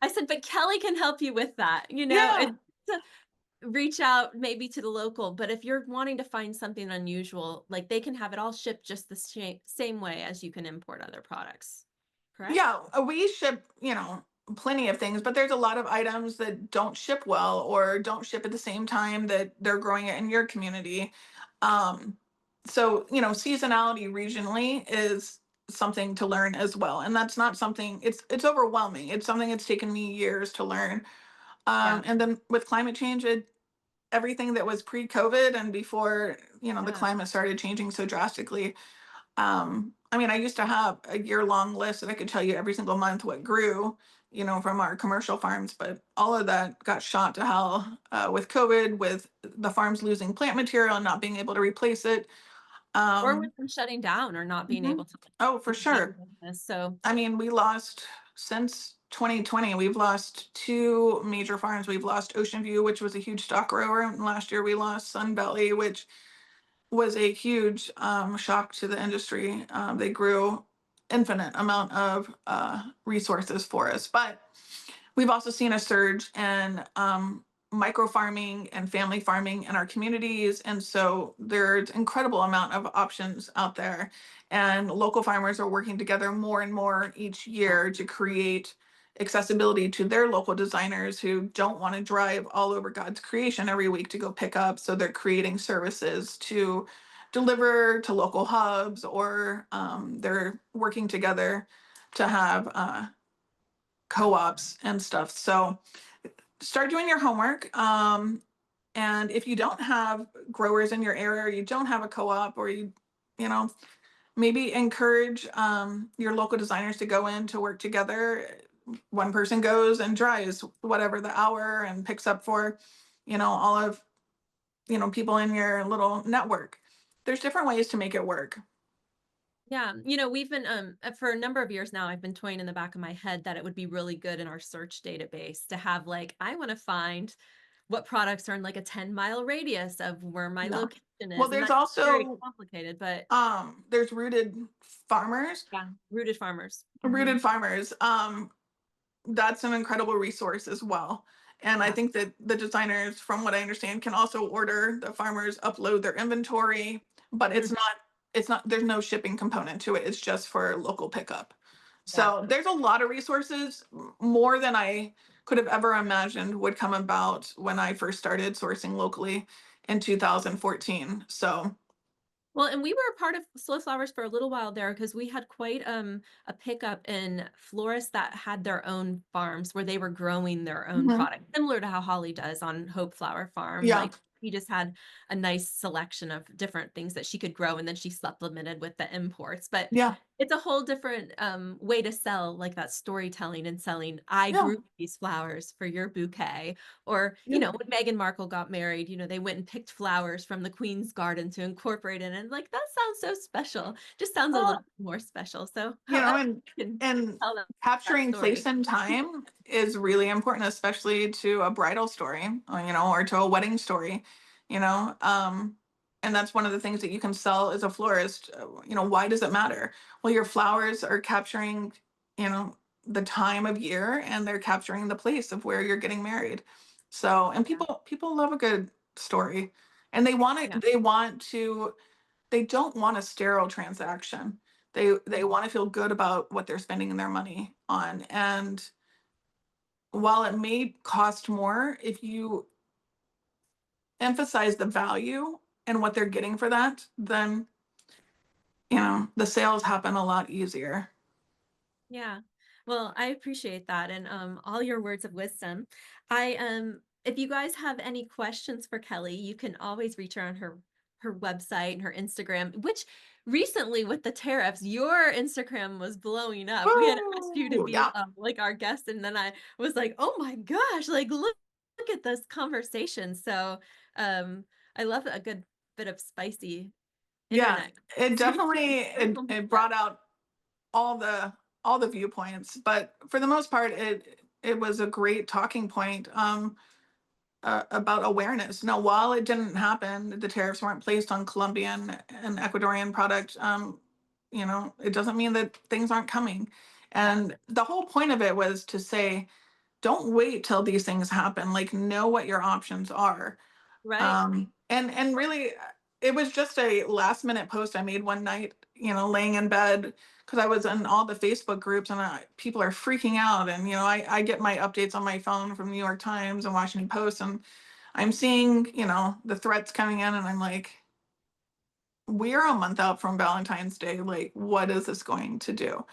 I said, "But Kelly can help you with that," Yeah. and to reach out maybe to the local, but if you're wanting to find something unusual, like, they can have it all shipped just the same way as you can import other products, correct? Yeah, we ship, plenty of things, but there's a lot of items that don't ship well or don't ship at the same time that they're growing it in your community. Um, so, seasonality regionally is something to learn as well. And that's not something it's overwhelming. It's something that's taken me years to learn. Yeah, And then with climate change, everything that was pre-COVID and before, the yeah. climate started changing so drastically. I mean, I used to have a year-long list that I could tell you every single month what grew, from our commercial farms, but all of that got shot to hell with COVID, with the farms losing plant material and not being able to replace it. Or with Um, them shutting down or not being mhm. able to Oh, for sustain sure. business, so I mean, we lost since 2020, we've lost two major farms. We've lost Ocean View, which was a huge stock grower, and last year we lost Sun Valley, which was a huge shock to the industry. They grew infinite amount of resources for us, but we've also seen a surge in micro farming and family farming in our communities, and so there's incredible amount of options out there. And local farmers are working together more and more each yeah, year to create accessibility to their local designers who don't want to drive all over God's creation every week to go pick up. So they're creating services to deliver to local hubs, or they're working together to have co-ops and stuff. So start doing your homework. And if you don't have growers in your area, or you don't have a co-op, or you know, maybe encourage your local designers to go in to work together. One person goes and dries whatever the hour and picks up for, all of, people in your little network. There's different ways to make it work. yeah, we've been, for a number of years now, I've been toying in the back of my head that it would be really good in our search database to have, like, I wanna find what products are in, like, a 10-mile radius of where my Yeah. location Well, is, and there's that's very also complicated, but there's farmers, yeah, rooted farmers. Mhm. rooted farmers. That's an incredible resource as well. And I Yeah. think that the designers, from what I understand, can also order the farmers upload their inventory, but Mhm. there's no shipping component to it. It's just for local pickup. Yeah. So there's a lot of resources, more than I could have ever imagined would come about when I first started sourcing locally in 2014. So, Well, and we were a part of Slow Flowers for a little while there because we had quite a pickup in florists that had their own farms where they were growing their own mhm, product, similar to how Holly does on Hope Flower Farm. yeah, Like he just had a nice selection of different things that she could grow, and then she supplemented with the imports. But yeah, it's a whole different way to sell, like that storytelling and selling. I yeah, grew these flowers for your bouquet, or, yeah. when Meghan Markle got married, they went and picked flowers from the Queen's garden to incorporate it, and, like, that sounds so special. Just sounds a little more special, so however And you can and tell that capturing place story. and time is really important, especially to a bridal story, or to a wedding story, you know. And that's one of the things that you can sell as a florist. Why does it matter? Well, your flowers are capturing, you know, the time of year, and they're capturing the place of where you're getting married. So, and Yeah, people love a good story, and they want yeah. it. They don't want a sterile transaction. They Mhm. want to feel good about what they're spending their money on. And while it may cost more, if you emphasize the value and what they're getting for that, then the sales happen a lot easier. Yeah. Well, I appreciate that and all your words of wisdom. If you guys have any questions for Kelly, you can always reach her on her her website and her Instagram, which recently with the tariffs, your Instagram was blowing up. We had asked you to Woo! be Yeah. like our guest, and then I was like, oh my gosh, like look at this conversation. So I love a good bit of spicy Yeah. internet. It So definitely it yeah, brought out all the viewpoints, but for the most part, it was a great talking point. About awareness. Now, while it didn't happen, the tariffs weren't placed on Colombian and Ecuadorian product. It doesn't mean that things aren't coming. yeah, And the whole point of it was to say, don't wait till these things happen. Like, know what your options are. right. And really, it was just a last minute post I made one night. Laying in bed because I was in all the Facebook groups and people are freaking out. And I get my updates on my phone from New York Times and Washington Post, and I'm seeing, the threats coming in, and I'm like, we're a month out from Valentine's Day. Like, what is this going to do?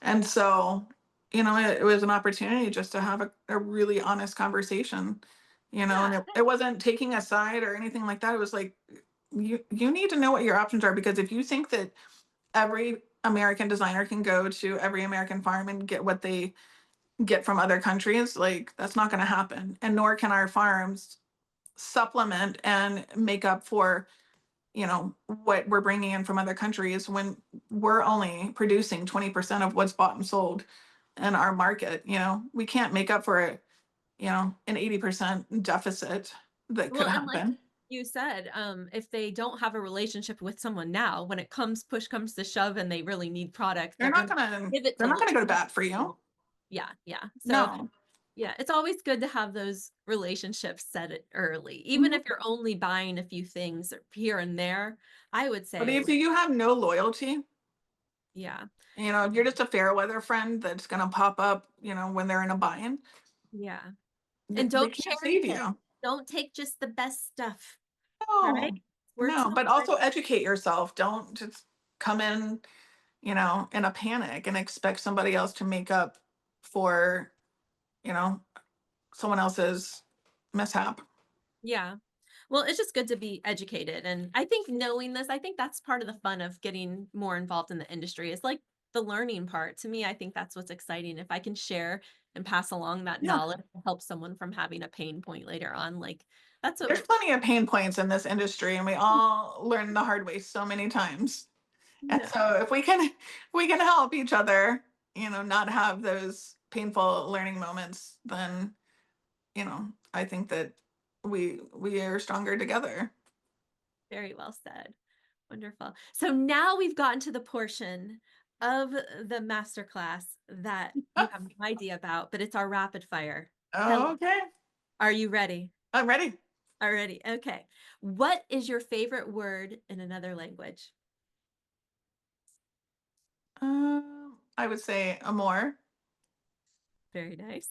And so, it was an opportunity just to have a really honest conversation, Yeah, and it wasn't taking a side or anything like that. It was like, you need to know what your options are, because if you think that every American designer can go to every American farm and get what they get from other countries, like, that's not going to happen. And nor can our farms supplement and make up for what we're bringing in from other countries when we're only producing 20% of what's bought and sold in our market. We can't make up for it, an 80% deficit that could well, and like happen. you said, if they don't have a relationship with someone now, when it comes push comes to shove and they really need product, they're they're not gonna gonna give it they're to not local gonna go to bat for you. people. Yeah, yeah. So No. yeah, it's always good to have those relationships set it early. Even Mhm. if you're only buying a few things here and there, I would But say if like, you have no loyalty, yeah. if you're just a fair weather friend that's gonna pop up, when they're in a bind, Yeah. And they don't can't cherry save pick. you. Don't take just the best stuff, right? No. Work No, so but hard. also educate yourself. Don't just come in, in a panic and expect somebody else to make up for, you know, someone else's mishap. Yeah. Well, it's just good to be educated. And I think knowing this, I think that's part of the fun of getting more involved in the industry is like the learning part. To me, I think that's what's exciting. If I can share and pass along that Yeah. knowledge to help someone from having a pain point later on, like that's what There's plenty of pain points in this industry, and we all learn the hard way so many times. And yeah, so if we can help each other, not have those painful learning moments, then, I think that we are stronger together. very well said. Wonderful. So now we've gotten to the portion of the masterclass that you have no idea about, but it's our rapid fire. Kelly, Okay. are you ready? I'm ready. Already. Okay. What is your favorite word in another language? I would say amor. Very nice.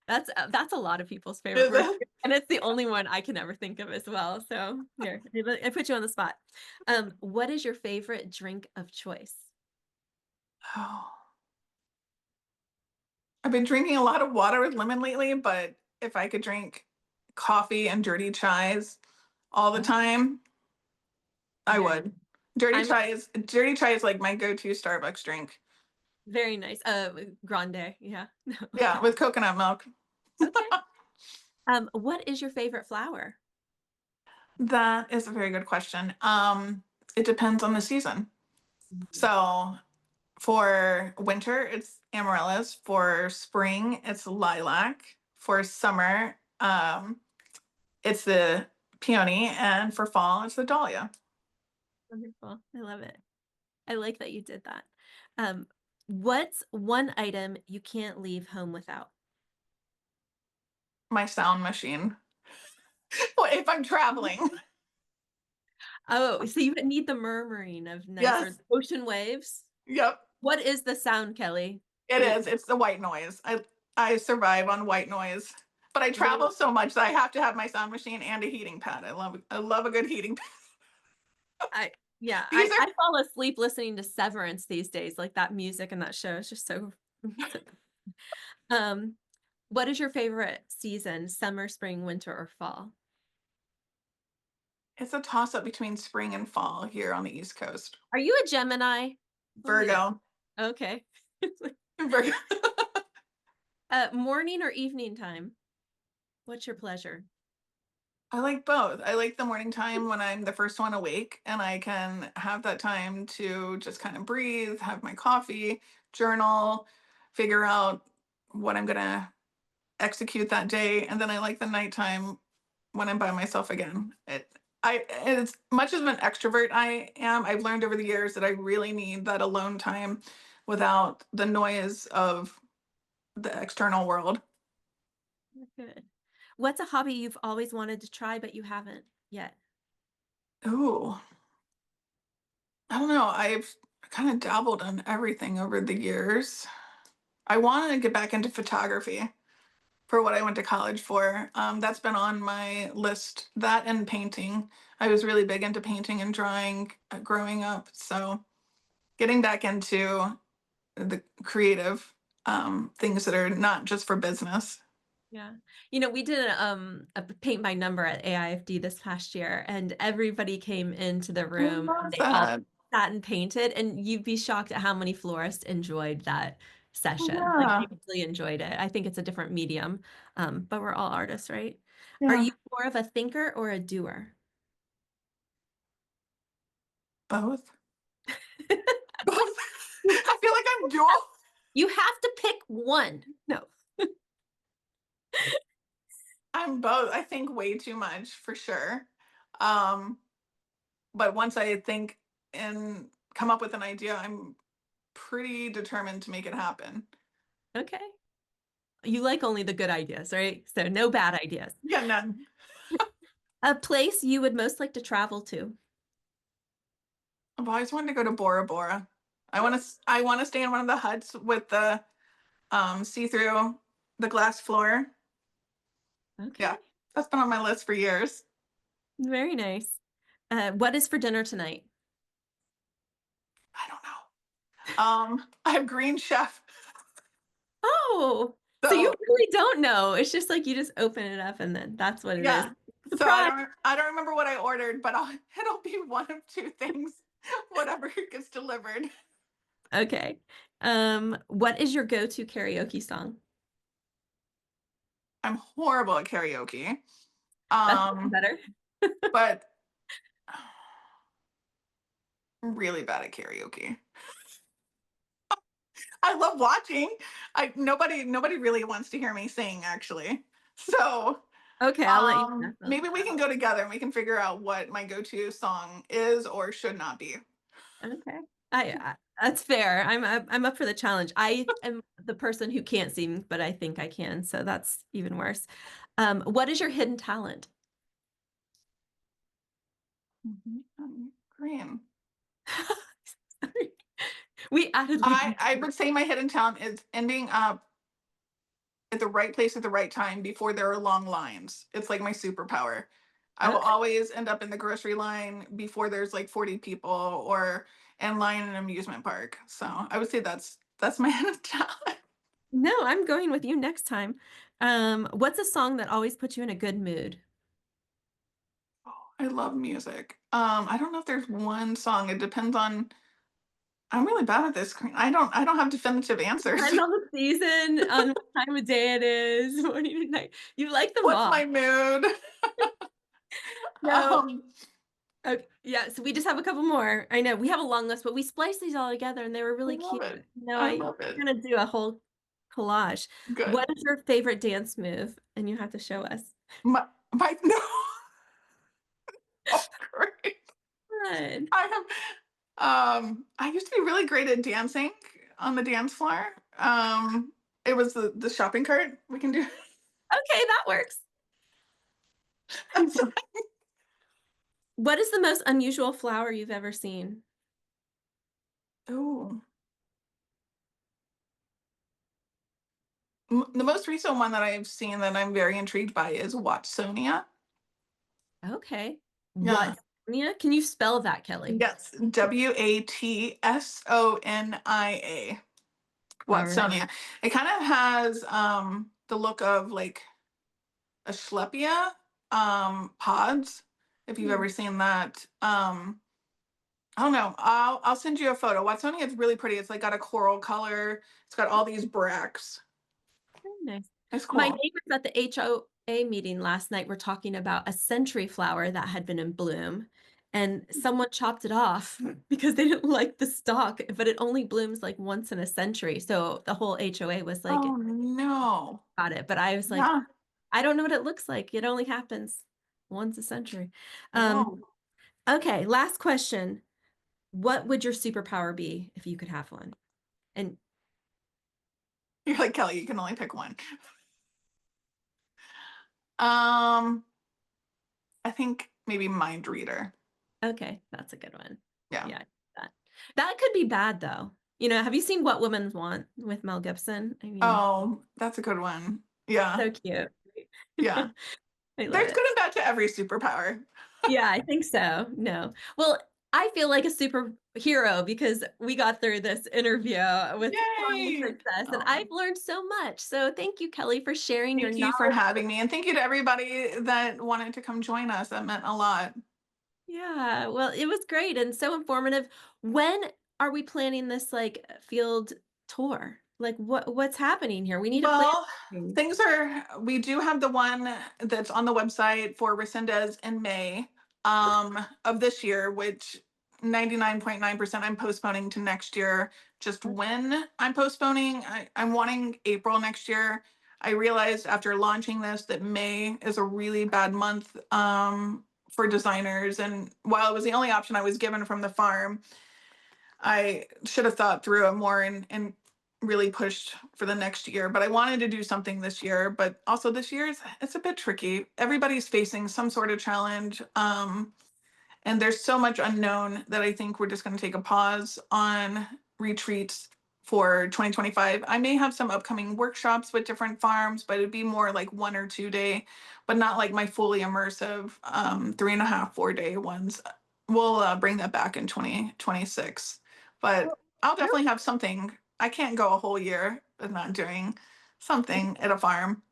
That's a lot of people's favorite Is word, it? and it's the only one I can ever think of as well. So here, I put you on the spot. What is your favorite drink of choice? Oh, I've been drinking a lot of water with lemon lately, but if I could drink coffee and dirty chais all the Oh, time, I very. would. Dirty I'm chai is dirty chai is like my go-to Starbucks drink. very nice. Grande. Yeah. No. Yeah, with coconut milk. Okay. What is your favorite flower? That is a very good question. It depends on the season. Mhm. So for winter, it's amaryllis. For spring, it's lilac. For summer, it's the peony, and for fall, it's the dahlia. Wonderful. I love it. I like that you did that. Um, what's one item you can't leave home without? My sound machine. Well, if I'm traveling. Oh, so you need the murmuring of nice or Yes. ocean waves? Yep. What is the sound, Kelly? It What is. It's the white noise. I survive on white noise. But I what travel so much that I have to have my sound machine and a heating pad. I love a good heating pad. I yeah, These are I fall asleep listening to Severance these days, like that music and that show is just so, so um, what is your favorite season? Summer, spring, winter, or fall? It's a toss up between spring and fall here on the East Coast. Are you a Gemini? What are you? Virgo. Okay. Virgo. Morning or evening time? What's your pleasure? I like both. I like the morning time when I'm the first one awake and I can have that time to just kind of breathe, have my coffee, journal, figure out what I'm going to execute that day. And then I like the nighttime when I'm by myself again. As much as an extrovert I am, I've learned over the years that I really need that alone time without the noise of the external world. Good. What's a hobby you've always wanted to try but you haven't yet? Ooh, I don't know. I've kind of dabbled in everything over the years. I wanted to get back into photography for what I went to college for. That's been on my list. That and painting. I was really big into painting and drawing growing up. So getting back into the creative things that are not just for business. Yeah. We did a paint by number at AIFD this past year, and everybody came into the I room and love they all that. sat and painted, and you'd be shocked at how many florists enjoyed that session. Like Yeah, they really enjoyed it. I think it's a different medium, but we're all artists, right? Are yeah, you more of a thinker or a doer? both. Both. I feel like I'm dual. You have to pick one. No. I'm both. I think way too much for sure. Um, but once I think and come up with an idea, I'm pretty determined to make it happen. Okay. You like only the good ideas, right? So no bad ideas. Yeah, none. A place you would most like to travel to? I've always wanted to go to Bora Bora. I want to stay in one of the huts with the see-through the glass floor. Okay. Yeah, that's been on my list for years. Very nice. What is for dinner tonight? I don't know. I have Green Chef. Oh, so you So really don't know. It's just like you just open it up and then that's what it is. yeah. So I Surprise. don't I don't remember what I ordered, but it'll be one of two things, whatever gets delivered. Okay. What is your go-to karaoke song? I'm horrible at karaoke. That's even Um, better. but I'm really bad at karaoke. I love watching. I nobody really wants to hear me sing actually. So Okay, I'll let you know. maybe we can go together and we can figure out what my go-to song is or should not be. Okay. That's fair. I'm up for the challenge. I am the person who can't sing, but I think I can, so that's even worse. What is your hidden talent? Green. We added like I would say my hidden talent is ending up at the right place at the right time before there are long lines. It's like my superpower. I will okay. always end up in the grocery line before there's like 40 people or in line in an amusement park. So I would say that's my hidden talent. No, I'm going with you next time. What's a song that always puts you in a good mood? Oh, I love music. I don't know if there's one song. It depends on. I'm really bad at this. I don't have definitive answers. Depends on the season, on what time of day it is, morning and night. You like them What's all. my mood? No. um, Okay. Yeah, so we just have a couple more. I know we have a long list, but we spliced these all together and they were I really love cute. it. No, I I love it. we're gonna do a whole collage. Good. What is your favorite dance move? And you have to show us. My no. Oh, great. Fun. I I used to be really great at dancing on the dance floor. It was the shopping cart. We can do. Okay, that works. That's What is the most unusual flower you've ever seen? oh, the most recent one that I've seen that I'm very intrigued by is Watsonia. Okay. Yeah. What? Sonia? Can you spell that, Kelly? Yes, Watsonia. All right. Watsonia. It kind of has the look of like Asclepia pods. if you've Hmm, ever seen that. I don't know. I'll send you a photo. Watsonia is really pretty. It's like got a coral color. It's got all these bracts. very nice. It's My cool. neighbors at the HOA meeting last night were talking about a century flower that had been in bloom, and someone chopped it off because they didn't like the stalk, but it only blooms like once in a century. So the whole HOA was like, Oh no. got it. But I was like, Yeah. I don't know what it looks like. It only happens once a century. Um, Whoa. okay, last question. What would your superpower be if you could have one? And You're like Kelly. You can only pick one. Um, I think maybe mind reader. okay, that's a good one. Yeah. Yeah, that that could be bad though. You know, have you seen What Women Want with Mel Gibson? I mean, Oh, that's a good one. Yeah. so cute. Yeah. I love There's it. good and bad to every superpower. Yeah, I think so. No. Well, I feel like a superhero because we got through this interview with flying Yay. success, and Oh, I've learned so much. So thank you, Kelly, for sharing your thank you for knowledge. having me. And thank you to everybody that wanted to come join us. That meant a lot. Yeah, well, it was great and so informative. When are we planning this like field tour? Like what's happening here? We need to plan Well, things. we do have the one that's on the website for Resendez in May of this year, which 99.9% I'm postponing to next year. Just when I'm postponing, I'm wanting April next year. I realized after launching this that May is a really bad month for designers. And while it was the only option I was given from the farm, I should have thought through it more and really pushed for the next year. But I wanted to do something this year. But also this year it's a bit tricky. Everybody's facing some sort of challenge. And there's so much unknown that I think we're just going to take a pause on retreats for 2025. I may have some upcoming workshops with different farms, but it'd be more like 1 or 2 day, but not like my fully immersive 3.5, 4 day ones. We'll bring that back in 2026. But Well, I'll I definitely have something. I can't go a whole year with not doing something at a farm.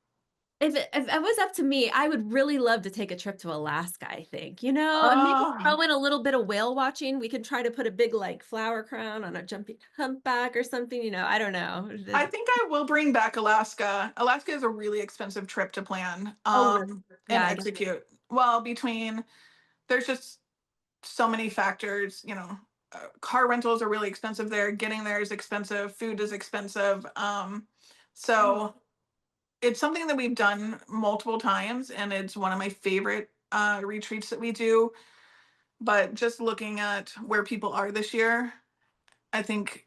if it was up to me, I would really love to take a trip to Alaska, I think, you know, and maybe Oh, throw in a little bit of whale watching. We can try to put a big like flower crown on a jumping humpback or something, you know, I don't know. I think I will bring back Alaska. Alaska is a really expensive trip to plan Oh, really? and Yeah, I guess. execute. Well, between there's just so many factors. Car rentals are really expensive there. Getting there is expensive. Food is expensive. Oh, So it's something that we've done multiple times, and it's one of my favorite retreats that we do. But just looking at where people are this year, I think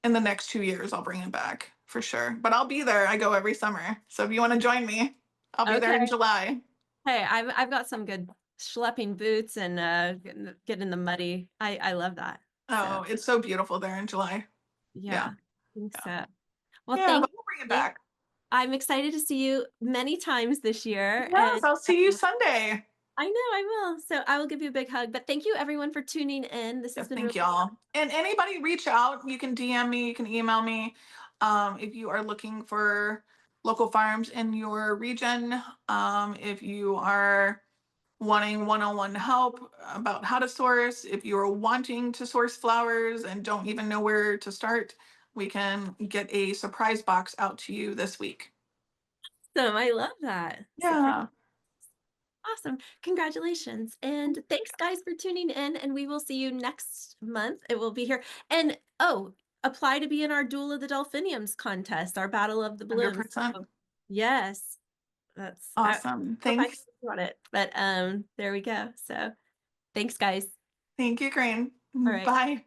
in the next 2 years, I'll bring it back for sure. But I'll be there. I go every summer. So if you want to join me, I'll be there in okay. July. Hey, I've got some good schlepping boots and get in the muddy. I love that. So Oh, it's so beautiful there in July. Yeah. yeah, I think Yeah. so. Well, Yeah, thank but we'll bring it you. back. I'm excited to see you many times this year, Yes, and I'll see you Sunday. I know I will. So I will give you a big hug. But thank you everyone for tuning in. This has Yes, been really thank y'all. And anybody reach out. You can DM me, you can email me. If you are looking for local farms in your region, if you are wanting one-on-one help about how to source, if you're wanting to source flowers and don't even know where to start, we can get a surprise box out to you this week. awesome. I love that. Surprise. Yeah, Awesome. Congratulations. And thanks, guys, for tuning in. And we will see you next month. It will be here. And oh, apply to be in our Duel of the Delphiniums contest, our Battle of the Balloons. 100%. So, yes, I Awesome. hope I can Thanks. on it. But there we go. So thanks, guys. Thank you, Green. All right. Bye.